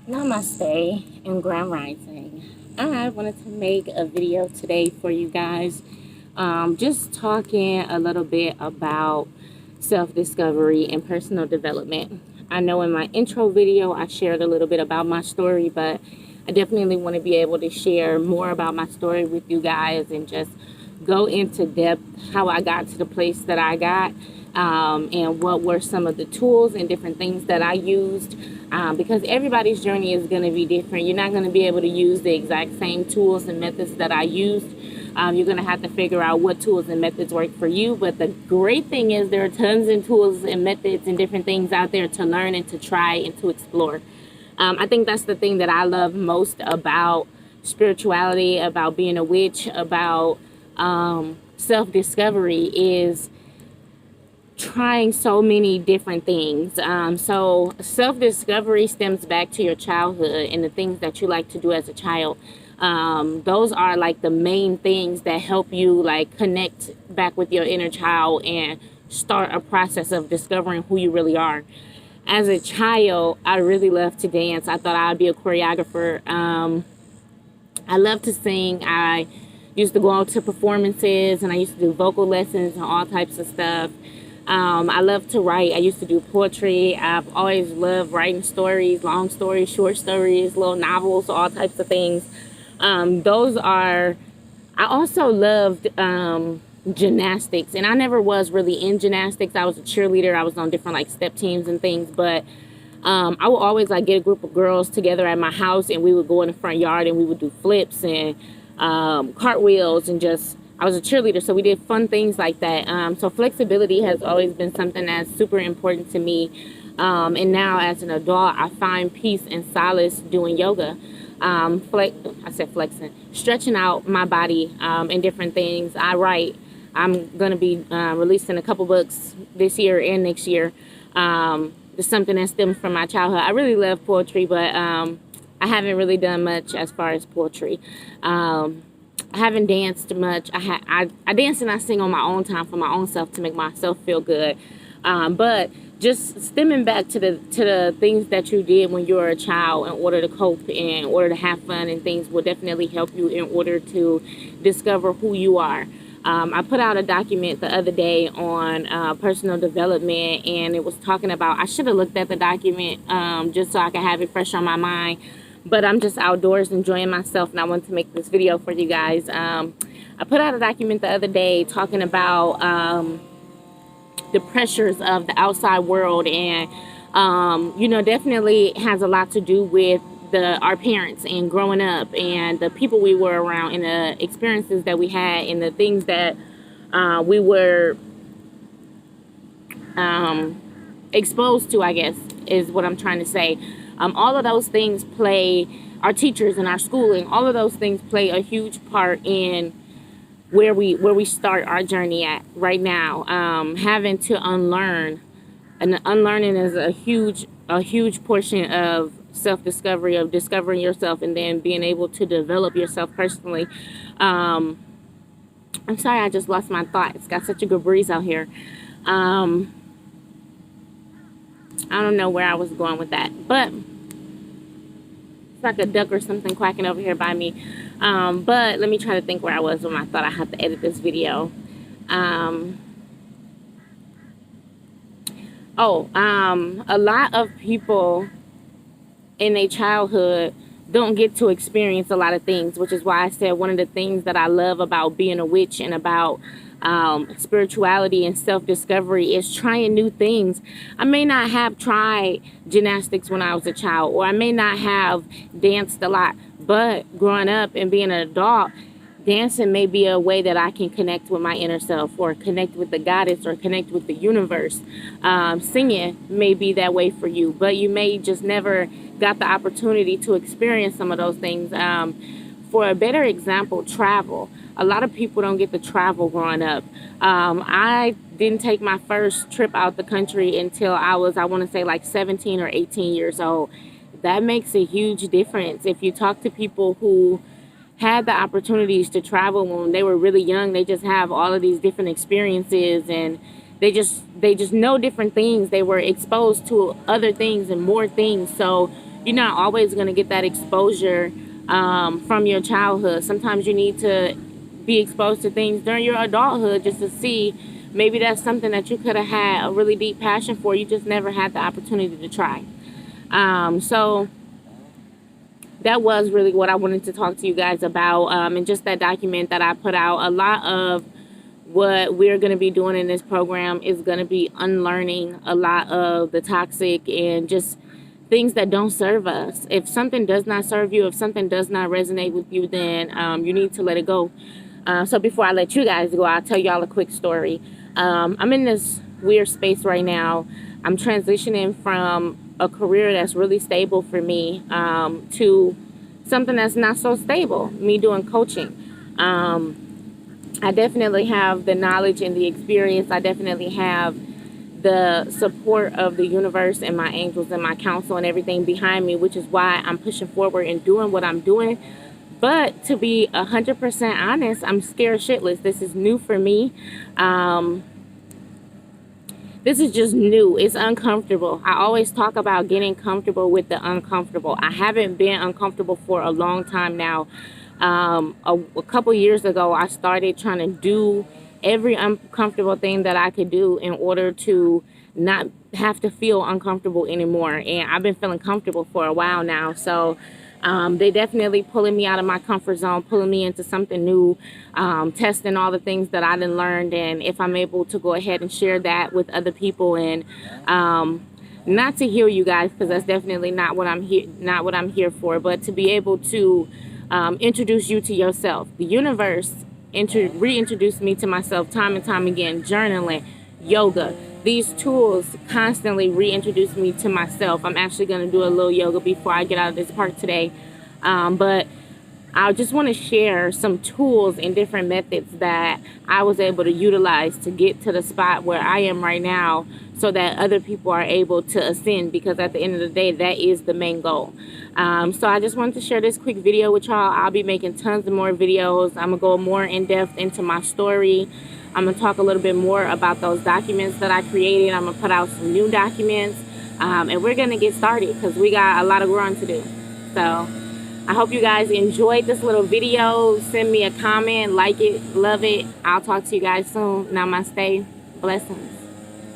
Namaste and Grand Rising. I wanted to make a video today for you guys, just talking a little bit about self-discovery and personal development. I know in my intro video I shared a little bit about my story, but I definitely want to be able to share more about my story with you guys and just go into depth how I got to the place that I got, and what were some of the tools and different things that I used, because everybody's journey is going to be different. You're not going to be able to use the exact same tools and methods that I used. You're going to have to figure out what tools and methods work for you. But the great thing is there are tons of tools and methods and different things out there to learn and to try and to explore. I think that's the thing that I love most about spirituality, about being a witch, about self-discovery, is trying so many different things. So self-discovery stems back to your childhood and the things that you like to do as a child. Those are like the main things that help you like connect back with your inner child and start a process of discovering who you really are. As a child, I really loved to dance. I thought I'd be a choreographer. I love to sing. I used to go out to performances and I used to do vocal lessons and all types of stuff. I love to write. I used to do poetry. I've always loved writing stories, long stories, short stories, little novels, all types of things. I also loved gymnastics, and I never was really in gymnastics. I was a cheerleader. I was on different like step teams and things, but I would always like get a group of girls together at my house and we would go in the front yard and we would do flips and cartwheels and just, I was a cheerleader, so we did fun things like that. So flexibility has always been something that's super important to me. And now as an adult, I find peace and solace doing yoga. Flexing, stretching out my body, and different things. I write. I'm going to be releasing a couple books this year and next year. It's something that stems from my childhood. I really love poetry, but I haven't really done much as far as poetry. I haven't danced much. I dance and I sing on my own time for my own self to make myself feel good. But just stemming back to the things that you did when you were a child in order to cope and in order to have fun and things will definitely help you in order to discover who you are. I put out a document the other day on personal development, and it was talking about, I should have looked at the document just so I could have it fresh on my mind. But I'm just outdoors enjoying myself, and I wanted to make this video for you guys. I put out a document the other day talking about the pressures of the outside world, and definitely has a lot to do with our parents and growing up and the people we were around and the experiences that we had and the things that we were exposed to, I guess, is what I'm trying to say. All of those things play, our teachers and our schooling, all of those things play a huge part in where we start our journey at right now. Having to unlearn, and unlearning is a huge portion of self-discovery, of discovering yourself and then being able to develop yourself personally. I'm sorry, I just lost my thought. It's got such a good breeze out here. I don't know where I was going with that, but it's like a duck or something quacking over here by me. But let me try to think where I was when I thought I had to edit this video. A lot of people in their childhood don't get to experience a lot of things, which is why I said one of the things that I love about being a witch and about spirituality and self-discovery is trying new things. I may not have tried gymnastics when I was a child, or I may not have danced a lot, but growing up and being an adult, dancing may be a way that I can connect with my inner self, or connect with the goddess, or connect with the universe. Singing may be that way for you, but you may just never got the opportunity to experience some of those things. For a better example, travel. A lot of people don't get to travel growing up. I didn't take my first trip out the country until I was, I want to say, like 17 or 18 years old. That makes a huge difference. If you talk to people who had the opportunities to travel when they were really young, they just have all of these different experiences, and they just know different things. They were exposed to other things and more things. So you're not always going to get that exposure from your childhood. Sometimes you need to be exposed to things during your adulthood just to see maybe that's something that you could have had a really deep passion for. You just never had the opportunity to try. So that was really what I wanted to talk to you guys about. And just that document that I put out, a lot of what we're going to be doing in this program is going to be unlearning a lot of the toxic and just things that don't serve us. If something does not serve you, if something does not resonate with you, then you need to let it go. So before I let you guys go, I'll tell y'all a quick story. I'm in this weird space right now. I'm transitioning from a career that's really stable for me to something that's not so stable, me doing coaching. I definitely have the knowledge and the experience. I definitely have the support of the universe and my angels and my counsel and everything behind me, which is why I'm pushing forward and doing what I'm doing. But to be 100% honest, I'm scared shitless. This is new for me. This is just new. It's uncomfortable. I always talk about getting comfortable with the uncomfortable. I haven't been uncomfortable for a long time now. A couple years ago, I started trying to do every uncomfortable thing that I could do in order to not have to feel uncomfortable anymore. And I've been feeling comfortable for a while now. So they definitely pulling me out of my comfort zone, pulling me into something new, testing all the things that I done learned. And if I'm able to go ahead and share that with other people and not to heal you guys, because that's definitely not what I'm here for, but to be able to introduce you to yourself. The universe reintroduced me to myself time and time again. Journaling, yoga, these tools constantly reintroduce me to myself. I'm actually going to do a little yoga before I get out of this park today. But I just want to share some tools and different methods that I was able to utilize to get to the spot where I am right now, so that other people are able to ascend, because at the end of the day, that is the main goal. So I just wanted to share this quick video with y'all. I'll be making tons of more videos. I'm going to go more in depth into my story. I'm going to talk a little bit more about those documents that I created. I'm going to put out some new documents. And we're going to get started because we got a lot of growing to do. So I hope you guys enjoyed this little video. Send me a comment, like it, love it. I'll talk to you guys soon. Namaste. Blessings.